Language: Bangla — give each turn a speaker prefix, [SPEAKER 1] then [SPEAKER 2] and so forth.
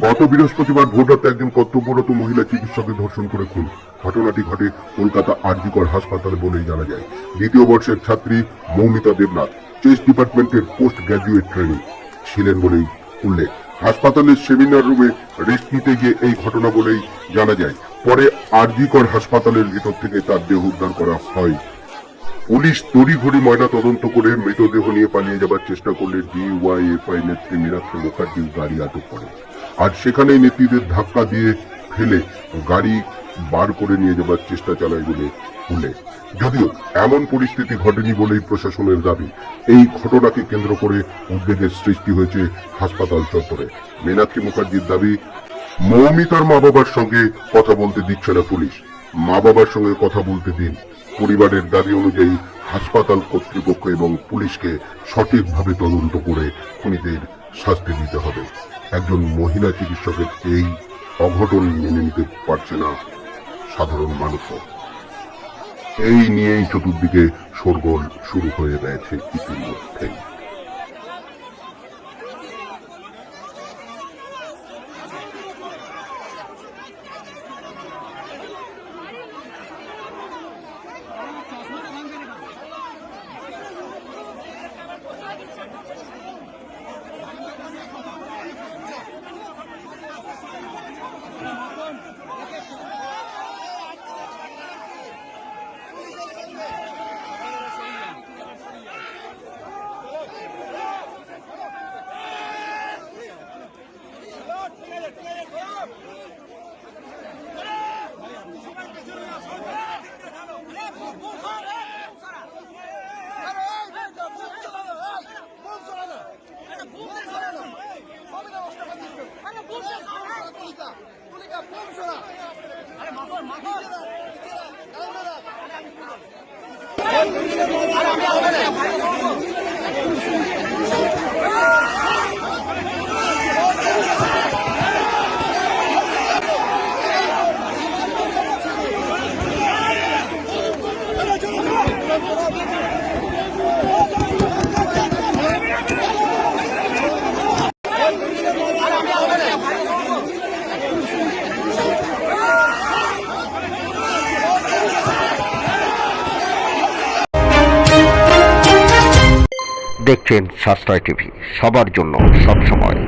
[SPEAKER 1] গত বৃহস্পতিবার ভোর রাতে একজন কর্তব্যরত মহিলা চিকিৎসকের ধর্ষণ করে খুন। ঘটনাটি ঘটে কলকাতা আরজিকর হাসপাতালে বলেই জানা যায়। দ্বিতীয় বর্ষের ছাত্রী মৌমিতা দেবনাথ চেস্ট ডিপার্টমেন্টের পোস্ট গ্র্যাজুয়েট ট্রেনিং ছিলেন বলেই উল্লেখ। হাসপাতালের সেমিনার রুমে রেস্ট নিতে গিয়ে এই ঘটনা বলেই জানা যায়। পরে আরজিকর হাসপাতালের ভিতর থেকে তার দেহ উদ্ধার করা হয়। পুলিশ তড়িঘড়ি ময়না তদন্ত করে মৃতদেহ নিয়ে পালিয়ে যাবার চেষ্টা করলে ডিওয়াইএফআই নেত্রী মীনাক্ষী মুখার্জির গাড়ি আটক করে। আর সেখানেই নেত্রীদের ধাক্কা দিয়ে ফেলে গাড়ি বার করে নিয়ে যাবার চেষ্টা চালায় বলে উল্লেখ। যদিও এমন পরিস্থিতি ঘটেনি বলেই প্রশাসনের দাবি। এই ঘটনাকে কেন্দ্র করে উদ্বেগের সৃষ্টি হয়েছে হাসপাতাল চত্বরে। মীনাক্ষী মুখার্জির দাবি, মৌমিতার মা বাবার সঙ্গে কথা বলতে দিচ্ছে না পুলিশ। মা বাবার সঙ্গে কথা বলতে দিন। পরিবারের দাবি অনুযায়ী হাসপাতাল কর্তৃপক্ষ এবং পুলিশকে সঠিকভাবে তদন্ত করে খুনিদের শাস্তি দিতে হবে। একজন মহিলা চিকিৎসকের এই অঘটন মেনে নিতে পারছে না সাধারণ মানুষও। এই নিয়েই চতুর্দিকে শোরগোল শুরু হয়ে গেছে ইতিমধ্যেই।
[SPEAKER 2] দেখছেন সাশ্রয় টিভি, সবার জন্য সব সময়।